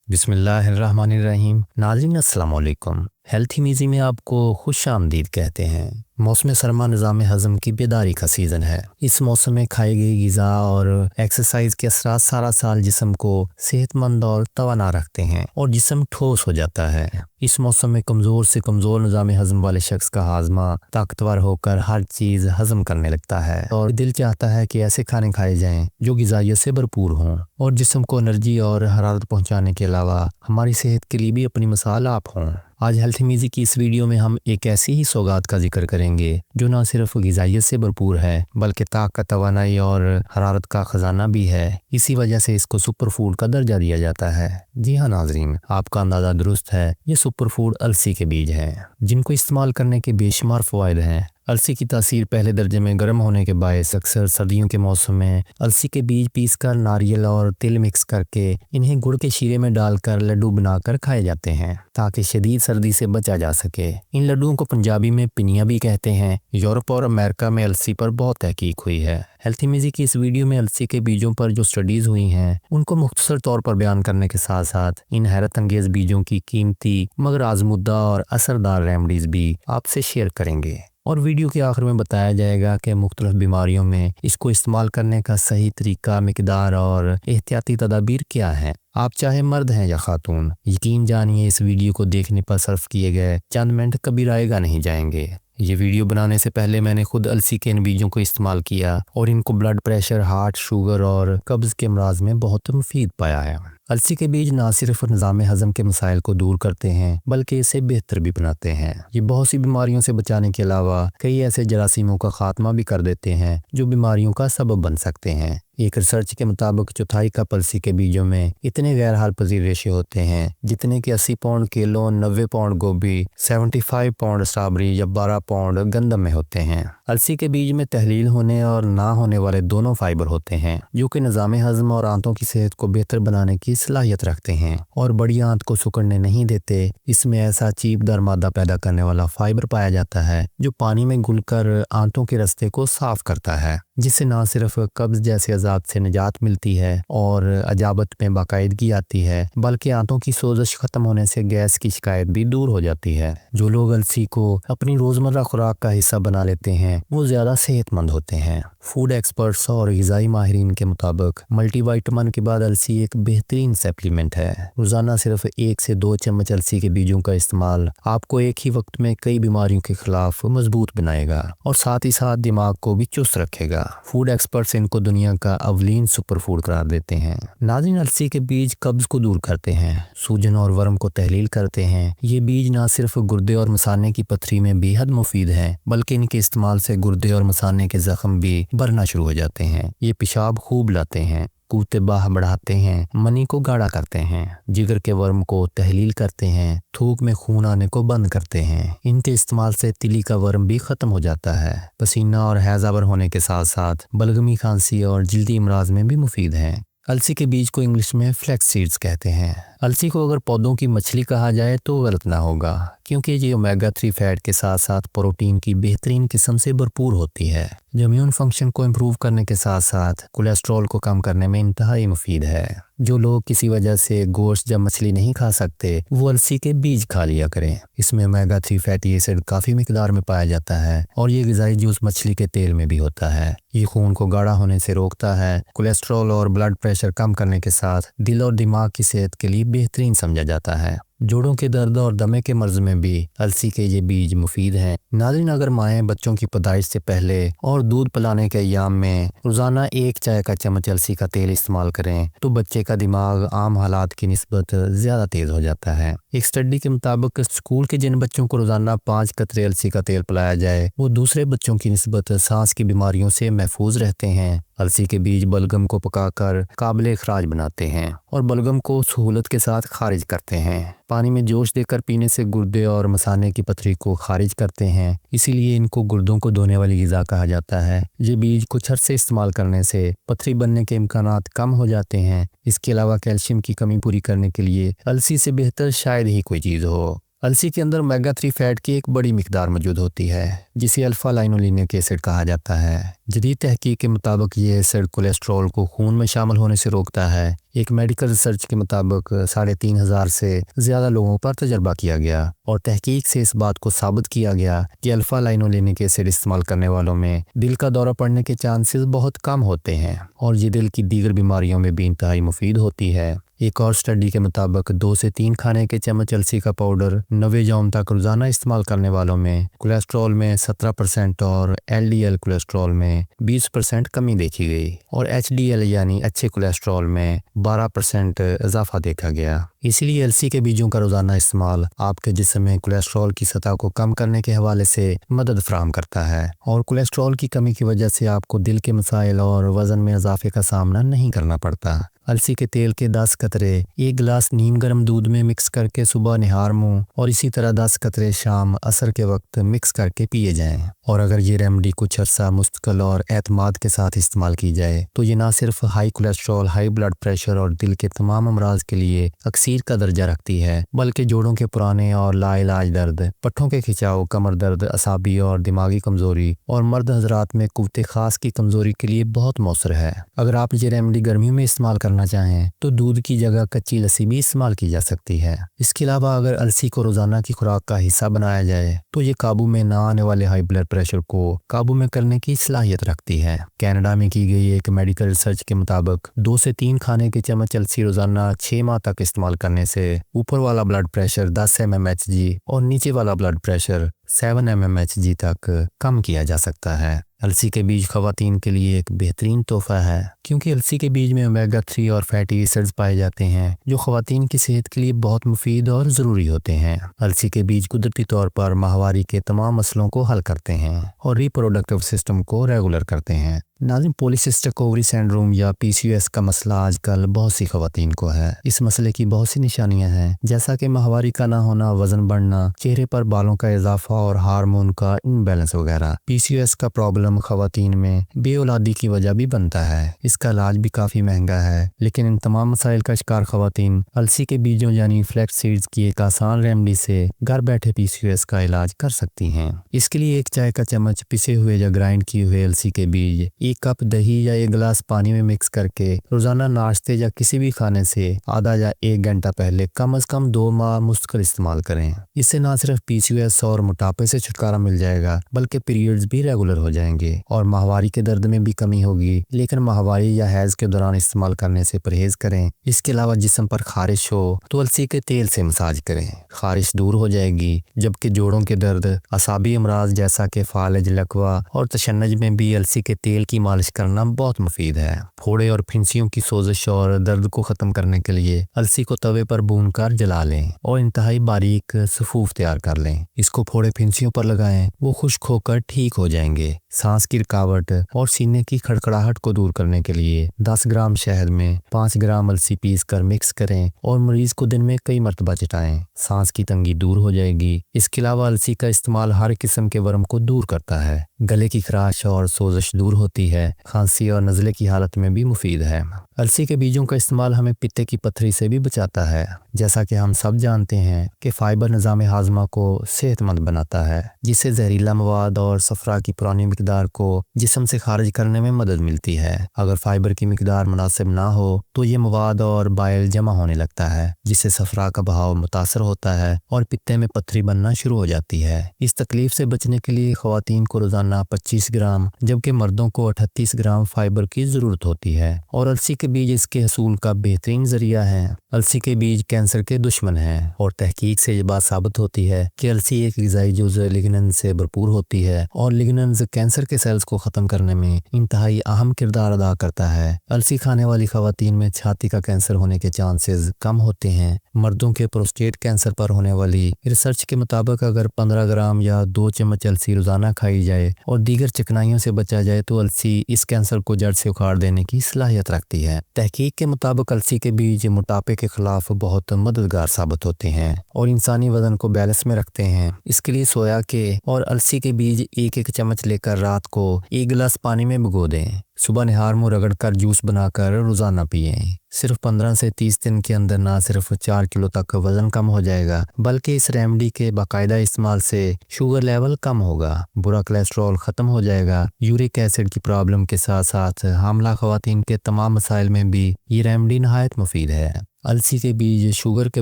बिस्मिल्लाहिर्रहमानिर्रहीम। नाज़रीन अस्सलाम वालेकुम। हेल्थी मीज़ी में आपको खुश आमदीद कहते हैं। मौसम सरमा निज़ाम हज़म की बेदारी का सीज़न है। इस मौसम में खाई गई ग़िज़ा और एक्सरसाइज के असरात सारा साल जिस्म को सेहतमंद और तवाना रखते हैं और जिस्म ठोस हो जाता है। इस मौसम में कमज़ोर से कमज़ोर निज़ाम हज़म वाले शख्स का हाज़मा ताकतवर होकर हर चीज़ हज़म करने लगता है और दिल चाहता है कि ऐसे खाने खाए जाएं जो ग़िज़ाइयत से भरपूर हों और जिस्म को एनर्जी और हरारत पहुँचाने के अलावा हमारी सेहत के लिए भी अपनी मिसाल आप हों। आज हेल्थी मीज़ी की इस वीडियो में हम एक ऐसी ही सौगात का जिक्र करेंगे जो ना सिर्फ ग़िज़ाइयत से भरपूर है बल्कि ताकत, तवानाई और हरारत का ख़जाना भी है। इसी वजह से इसको सुपर फूड का दर्जा दिया जाता है। जी हाँ नाज़रीन, आपका अंदाज़ा दुरुस्त है, ये सुपर फूड अलसी के बीज हैं जिनको इस्तेमाल करने के बेशुमार फ़वाइद हैं। अलसी की तासीर पहले दर्जे में गर्म होने के बायस अक्सर सर्दियों के मौसम में अलसी के बीज पीसकर नारियल और तिल मिक्स करके इन्हें गुड़ के शीरे में डालकर लड्डू बनाकर खाए जाते हैं ताकि शदीद सर्दी से बचा जा सके। इन लड्डुओं को पंजाबी में पिनिया भी कहते हैं। यूरोप और अमेरिका में अलसी पर बहुत तहकीक हुई है। हेल्थी मीज़ी की इस वीडियो में अलसी के बीजों पर जो स्टडीज़ हुई हैं उनको मुख्तसर तौर पर बयान करने के साथ साथ इन हैरत अंगेज़ बीजों की कीमती मगर आजमुद्दा और असरदार रेमडीज़ भी आपसे शेयर करेंगे और वीडियो के आखिर में बताया जाएगा कि मुख्तलिफ बीमारियों में इसको इस्तेमाल करने का सही तरीका, मिकदार और एहतियाती तदाबीर क्या है। आप चाहे मर्द हैं या खातून, यकीन जानिए इस वीडियो को देखने पर सर्फ किए गए चंद मिनट कभी रायगा नहीं जाएंगे। ये वीडियो बनाने से पहले मैंने खुद अलसी के इन बीजों को इस्तेमाल किया और इनको ब्लड प्रेशर, हार्ट, शुगर और कब्ज़ के अमराज में बहुत मुफीद पाया है। अलसी के बीज ना सिर्फ निज़ाम हज़म के मसाइल को दूर करते हैं बल्कि इसे बेहतर भी बनाते हैं। ये बहुत सी बीमारियों से बचाने के अलावा कई ऐसे जरासीमों का खात्मा भी कर देते हैं जो बीमारियों का सबब बन सकते हैं। एक रिसर्च के मुताबिक चौथाई कप अलसी के बीजों में इतने गैर हाल पजीर रेशे होते हैं जितने कि 80 पाउंड केलों, 90 पाउंड गोभी, 75 पाउंड स्ट्रॉबेरी या 12 पाउंड गंदम में होते हैं। अलसी के बीज में तहलील होने और ना होने वाले दोनों फाइबर होते हैं जो कि निज़ाम हज़म और आंतों की सेहत को बेहतर बनाने की सलाहियत रखते हैं और बड़ी आंत को सिकुड़ने नहीं देते। इसमें ऐसा चीपदार मादा पैदा करने वाला फाइबर पाया जाता है जो पानी में घुलकर आंतों के रास्ते को साफ करता है, जिससे ना सिर्फ कब्ज़ जैसे अज़ाब से निजात मिलती है और अजाबत में बाकायदगी आती है बल्कि आंतों की सोजश ख़त्म होने से गैस की शिकायत भी दूर हो जाती है। जो लोग अलसी को अपनी रोज़मर्रा खुराक का हिस्सा बना लेते हैं वो ज़्यादा सेहतमंद होते हैं। फूड एक्सपर्ट्स और ग़िज़ाई माहिरीन के मुताबिक मल्टीविटामिन के बाद अलसी एक बेहतरीन सप्लीमेंट है। रोज़ाना सिर्फ 1 से 2 चम्मच अलसी के बीजों का इस्तेमाल आपको एक ही वक्त में कई बीमारियों के खिलाफ मजबूत बनाएगा और साथ ही साथ दिमाग को भी चुस्त रखेगा। फूड एक्सपर्ट्स इनको दुनिया का अवलीन सुपर फूड करार देते हैं। नाज़रीन, अलसी के बीज कब्ज़ को दूर करते हैं, सूजन और वर्म को तहलील करते हैं। ये बीज ना सिर्फ गुर्दे और मसाने की पथरी में बेहद मुफीद हैं बल्कि इनके इस्तेमाल से गुर्दे और मसाने के जख्म भी भरना शुरू हो जाते हैं। ये पेशाब खूब लाते हैं, कूते बाह बढ़ाते हैं, मनी को गाढ़ा करते हैं, जिगर के वर्म को तहलील करते हैं, थूक में खून आने को बंद करते हैं। इनके इस्तेमाल से तिली का वर्म भी ख़त्म हो जाता है। पसीना और हैज़ावर होने के साथ साथ बलगमी, खांसी और जल्दी अमराज में भी मुफीद हैं। अलसी के बीज को इंग्लिश में फ्लैक्स सीड्स कहते हैं। अलसी को अगर पौधों की मछली कहा जाए तो गलत ना होगा क्योंकि ये ओमेगा 3 फैट के साथ साथ प्रोटीन की बेहतरीन किस्म से भरपूर होती है जो इम्यून फंक्शन को इम्प्रूव करने के साथ साथ कोलेस्ट्रॉल को कम करने में इंतहाई मुफीद है। जो लोग किसी वजह से गोश्त या मछली नहीं खा सकते वो अलसी के बीज खा लिया करें। इसमें ओमेगा 3 फैटी एसिड काफ़ी मिकदार में पाया जाता है और ये ग़िज़ाई जूस मछली के तेल में भी होता है। ये खून को गाढ़ा होने से रोकता है, कोलेस्ट्रॉल और ब्लड प्रेशर कम करने के साथ दिल और दिमाग की सेहत के लिए बेहतरीन समझा जाता है। जोड़ों के दर्द और दमे के मर्ज में भी अलसी के ये बीज मुफीद हैं। नाज़रीन, अगर माएँ बच्चों की पैदाइश से पहले और दूध पिलाने के अय्याम में रोज़ाना 1 चाय का चम्मच अलसी का तेल इस्तेमाल करें तो बच्चे का दिमाग आम हालात की निस्बत ज़्यादा तेज़ हो जाता है। एक स्टडी के मुताबिक स्कूल के जिन बच्चों को रोज़ाना 5 कतरे अलसी का तेल पिलाया जाए वो दूसरे बच्चों की निस्बत सांस की बीमारियों से महफूज रहते हैं। अलसी के बीज बलगम को पकाकर काबिल इखराज बनाते हैं और बलगम को सहूलत के साथ खारिज करते हैं। पानी में जोश देकर पीने से गुर्दे और मसाने की पथरी को खारिज करते हैं, इसीलिए इनको गुर्दों को धोने वाली ग़िज़ा कहा जाता है। ये बीज कुछ अरसे इस्तेमाल करने से पथरी बनने के इम्कानात कम हो जाते हैं। इसके अलावा कैल्शियम की कमी पूरी करने के लिए अलसी से बेहतर शायद ही कोई चीज़ हो। السی کے اندر اومیگا 3 فیٹ کی ایک بڑی مقدار موجود ہوتی ہے جسے الفا لائنولینک ایسڈ کہا جاتا ہے۔ جدید تحقیق کے مطابق یہ ایسڈ کولیسٹرول کو خون میں شامل ہونے سے روکتا ہے۔ ایک میڈیکل ریسرچ کے مطابق 3500 سے زیادہ لوگوں پر تجربہ کیا گیا اور تحقیق سے اس بات کو ثابت کیا گیا کہ الفا لائنولینک ایسڈ استعمال کرنے والوں میں دل کا دورہ پڑنے کے چانسز بہت کم ہوتے ہیں اور یہ دل کی دیگر بیماریوں میں بھی انتہائی مفید ہوتی ہے۔ ایک اور سٹڈی کے مطابق 2 سے 3 کھانے کے چمچ السی کا پاؤڈر 90 یوم تک روزانہ استعمال کرنے والوں میں کولیسٹرول میں 17% اور LDL کولیسٹرول میں 20% کمی دیکھی گئی اور HDL یعنی اچھے کولیسٹرول میں 12% اضافہ دیکھا گیا۔ اسی لیے السی کے بیجوں کا روزانہ استعمال آپ کے جسم میں کولیسٹرول کی سطح کو کم کرنے کے حوالے سے مدد فراہم کرتا ہے اور کولیسٹرول کی کمی کی وجہ سے آپ کو دل کے مسائل اور وزن میں اضافے کا سامنا نہیں کرنا پڑتا۔ السی کے تیل کے 10 قطرے 1 گلاس نیم گرم دودھ میں مکس کر کے صبح نہار منہ اور اسی طرح 10 قطرے شام عصر کے وقت مکس کر کے پیے جائیں، اور اگر یہ ریمیڈی کچھ عرصہ مستقل اور اعتماد کے ساتھ استعمال کی جائے تو یہ نہ صرف high cholesterol, high blood pressure اور دل کے تمام امراض کے لیے اکسیر کا درجہ رکھتی ہے، بلکہ جوڑوں کے پرانے اور لا علاج درد، پٹھوں کے کھچاؤ، کمر درد، اعصابی اور دماغی کمزوری اور مرد حضرات میں قوت خاص کی کمزوری کے لیے بہت مؤثر ہے۔ اگر آپ یہ ریمیڈی گرمیوں میں استعمال کرنا چاہیں تو دودھ کی جگہ کچی لسی بھی استعمال کی جا سکتی ہے۔ اس کے علاوہ اگر السی کو روزانہ کی خوراک کا حصہ بنایا جائے تو یہ قابو میں نہ آنے والے ہائی بلڈ پریشر کو قابو میں کرنے کی صلاحیت رکھتی ہے۔ کینیڈا میں کی گئی ایک میڈیکل ریسرچ کے مطابق 2 سے 3 کھانے کے چمچ السی روزانہ 6 ماہ تک استعمال کرنے سے اوپر والا بلڈ پریشر 10 mmHg اور نیچے والا بلڈ پریشر 7 mmHg تک کم کیا جا سکتا ہے۔ السی کے بیج خواتین کے لیے ایک بہترین تحفہ ہے کیونکہ السی کے بیج میں اومیگا 3 اور فیٹی ایسڈز پائے جاتے ہیں جو خواتین کی صحت کے لیے بہت مفید اور ضروری ہوتے ہیں۔ السی کے بیج قدرتی طور پر ماہواری کے تمام مسئلوں کو حل کرتے ہیں اور ریپروڈکٹیو سسٹم کو ریگولر کرتے ہیں۔ ناظرین، پولیسسٹک اووری سنڈروم یا PCOS کا مسئلہ آج کل بہت سی خواتین کو ہے۔ اس مسئلے کی بہت سی نشانیاں ہیں جیسا کہ ماہواری کا نہ ہونا، وزن بڑھنا، چہرے پر بالوں کا اضافہ اور ہارمون کا امبیلنس وغیرہ۔ PCOS کا پرابلم خواتین میں بے اولادی کی وجہ بھی بنتا ہے۔ اس کا علاج بھی کافی مہنگا ہے، لیکن ان تمام مسائل کا شکار خواتین السی کے بیجوں یعنی فلیکس سیڈز کی ایک آسان ریمیڈی سے گھر بیٹھے PCOS کا علاج کر سکتی ہیں۔ اس کے لیے 1 چائے کا چمچ پسے ہوئے یا گرائنڈ کیے ہوئے السی کے بیج 1 کپ دہی یا 1 گلاس پانی میں مکس کر کے روزانہ ناشتے یا کسی بھی کھانے سے آدھا یا 1 گھنٹہ پہلے کم از کم 2 ماہ مستقل استعمال کریں۔ اس سے نہ صرف PCOS اور موٹاپے سے چھٹکارا مل جائے گا بلکہ پیریڈز بھی ریگولر ہو جائیں گے اور ماہواری کے درد میں بھی کمی ہوگی، لیکن ماہواری یا حیض کے دوران استعمال کرنے سے پرہیز کریں۔ اس کے علاوہ جسم پر خارش ہو تو السی کے تیل سے مساج کریں، خارش دور ہو جائے گی، جبکہ جوڑوں کے درد، اعصابی امراض جیسا کہ فالج، لکوہ اور تشنج میں بھی السی کے تیل کی مالش کرنا بہت مفید ہے۔ پھوڑے اور پھنسیوں کی سوزش اور درد کو ختم کرنے کے لیے السی کو توے پر بھون کر جلا لیں اور انتہائی باریک صفوف تیار کر لیں۔ اس کو پھوڑے پھنسیوں پر لگائیں، وہ خشک ہو کر ٹھیک ہو جائیں گے۔ سانس کی رکاوٹ اور سینے کی کھڑکھڑاہٹ کو دور کرنے کے لیے 10 گرام شہد میں 5 گرام السی پیس کر مکس کریں اور مریض کو دن میں کئی مرتبہ چٹائیں، سانس کی تنگی دور ہو جائے گی۔ اس کے علاوہ السی کا استعمال ہر قسم کے ورم کو دور کرتا ہے، گلے کی خراش اور سوزش دور ہوتی ہے، کھانسی اور نزلے کی حالت میں بھی مفید ہے۔ السی کے بیجوں کا استعمال ہمیں پتے کی پتھری سے بھی بچاتا ہے۔ جیسا کہ ہم سب جانتے ہیں کہ فائبر نظام ہاضمہ کو صحت مند بناتا ہے، جس سے زہریلا مواد اور صفرا کی پرانی مقدار کو جسم سے خارج کرنے میں مدد ملتی ہے۔ اگر فائبر کی مقدار مناسب نہ ہو تو یہ مواد اور بائل جمع ہونے لگتا ہے، جس سے صفرا کا بہاؤ متاثر ہوتا ہے اور پتے میں پتھری بننا شروع ہو جاتی ہے۔ اس تکلیف سے بچنے کے لیے خواتین کو روزانہ 25 گرام جبکہ مردوں کو 38 گرام فائبر کی ضرورت ہوتی ہے، اور السی کے بیج اس کے حصول کا بہترین ذریعہ ہیں۔ السی کے بیج کینسر کے دشمن ہیں اور تحقیق سے یہ بات ثابت ہوتی ہے کہ السی ایک غذائی جز لگنن سے بھرپور ہوتی ہے اور لگننز کینسر کے سیلز کو ختم کرنے میں انتہائی اہم کردار ادا کرتا ہے۔ السی کھانے والی خواتین میں چھاتی کا کینسر ہونے کے چانسز کم ہوتے ہیں۔ مردوں کے پروسٹیٹ کینسر پر ہونے والی ریسرچ کے مطابق اگر 15 گرام یا 2 چمچ السی روزانہ کھائی جائے اور دیگر چکنائیوں سے بچا جائے تو السی اس کینسر کو جڑ سے اکھاڑ دینے کی صلاحیت رکھتی ہے۔ تحقیق کے مطابق السی کے بیج موٹاپے کے خلاف بہت मददगार साबित होते हैं और इंसानी वजन को बैलेंस में रखते हैं। इसके लिए सोया के और अलसी के बीज एक एक चम्मच लेकर रात को 1 गिलास पानी में भिगो दें। सुबह निहार मुंह रगड़कर जूस बनाकर रोजाना पिएं। सिर्फ 15 से 30 दिन के अंदर ना सिर्फ 4 किलो तक वजन कम हो जाएगा, बल्कि इस रेमेडी के बाकायदा इस्तेमाल से शुगर लेवल कम होगा, बुरा कोलेस्ट्रॉल खत्म हो जाएगा। यूरिक एसिड की प्रॉब्लम के साथ साथ हामला ख़वातीन के तमाम मसाइल में भी ये रेमेडी नहायत मुफीद है। अलसी के बीज शुगर के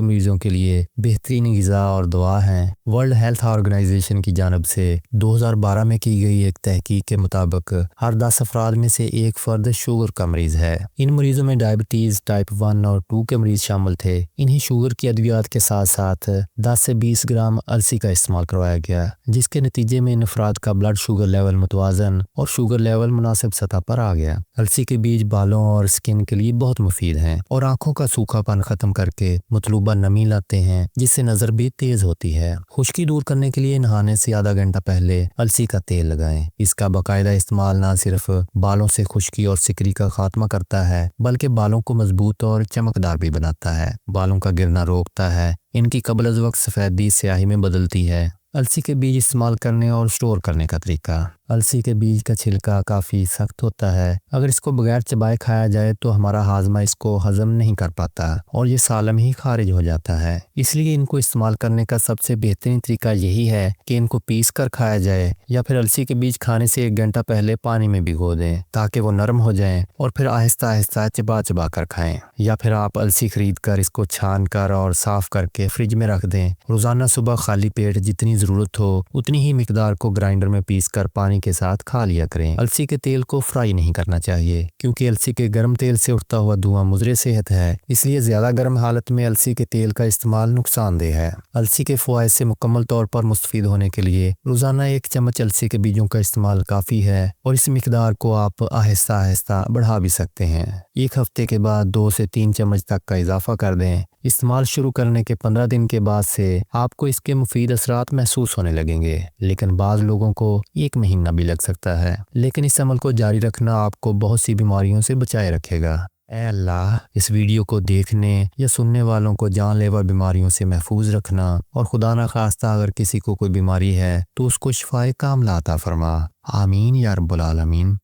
मरीजों के लिए बेहतरीन ग़िज़ा और दवा हैं। वर्ल्ड हेल्थ ऑर्गेनाइजेशन की जानब से 2012 में की गई एक तहकीक के मुताबिक हर 10 अफराद में से एक फ़र्द शुगर का मरीज़ है। इन मरीज़ों में डायबिटीज़ टाइप 1 और 2 के मरीज़ शामिल थे। इन्हें शुगर की अद्वियात के साथ साथ 10 से 20 ग्राम अलसी का इस्तेमाल करवाया गया, जिसके नतीजे में इन अफराद का ब्लड शुगर लेवल मुतवाज़न और शुगर लेवल मुनासिब सतह पर आ गया। अलसी के बीज बालों और स्किन के लिए बहुत मुफीद हैं और आँखों का सूखापन खत्म करके मतलूबा नमी लाते हैं, जिससे नजर भी तेज होती है। खुश्की दूर करने के लिए नहाने से आधा घंटा पहले अलसी का तेल लगाएं। इसका बाकायदा इस्तेमाल ना सिर्फ बालों से खुश्की और सिकरी का खात्मा करता है, बल्कि बालों को मजबूत और चमकदार भी बनाता है, बालों का गिरना रोकता है, इनकी कबल अज़ वक्त सफ़ेदी स्याही में बदलती है। अलसी के बीज इस्तेमाल करने और स्टोर करने का तरीका। अलसी के बीज का छिलका काफ़ी सख्त होता है। अगर इसको बगैर चबाए खाया जाए तो हमारा हाजमा इसको हजम नहीं कर पाता और ये सालम ही खारिज हो जाता है। इसलिए इनको इस्तेमाल करने का सबसे बेहतरीन तरीका यही है कि इनको पीस कर खाया जाए, या फिर अलसी के बीज खाने से 1 घंटा पहले पानी में भिगो दें ताकि वो नरम हो जाएं और फिर आहिस्ता आहिस्ता चबा चबा कर खाएं। या फिर आप अलसी खरीद कर इसको छान कर और साफ़ करके फ्रिज में रख दें। रोज़ाना सुबह खाली पेट जितनी ज़रूरत हो उतनी ही मिकदार को ग्राइंडर में पीस कर पानी के साथ खा लिया करें। अलसी के तेल को फ्राई नहीं करना चाहिए, क्योंकि अलसी के गर्म तेल से उठता हुआ धुआं मुज़रे सेहत है, इसलिए ज़्यादा गर्म हालत में अलसी के तेल का इस्तेमाल नुकसानदेह है। अलसी के फ़वाइद से मुकम्मल तौर पर मुस्तफ़ीद होने के लिए रोज़ाना 1 चम्मच अलसी के बीजों का इस्तेमाल काफ़ी है और इस मिकदार को आप आहिस्ता आहिस्ता बढ़ा भी सकते हैं। 1 हफ्ते के बाद 2 से 3 चम्मच तक का इजाफा कर दें। इस्तेमाल शुरू करने के 15 दिन के बाद से आपको इसके मुफीद असरात महसूस होने लगेंगे, लेकिन बाज़ लोगों को 1 महीना भी लग सकता है। लेकिन इस अमल को जारी रखना आपको बहुत सी बीमारियों से बचाए रखेगा। ऐ अल्लाह, इस वीडियो को देखने या सुनने वालों को जानलेवा बीमारियों से महफूज रखना, और खुदा न खास्ता अगर किसी को कोई बीमारी है तो उसको शिफाए कामिला अता फरमा। आमीन या रब्बुल आलमीन।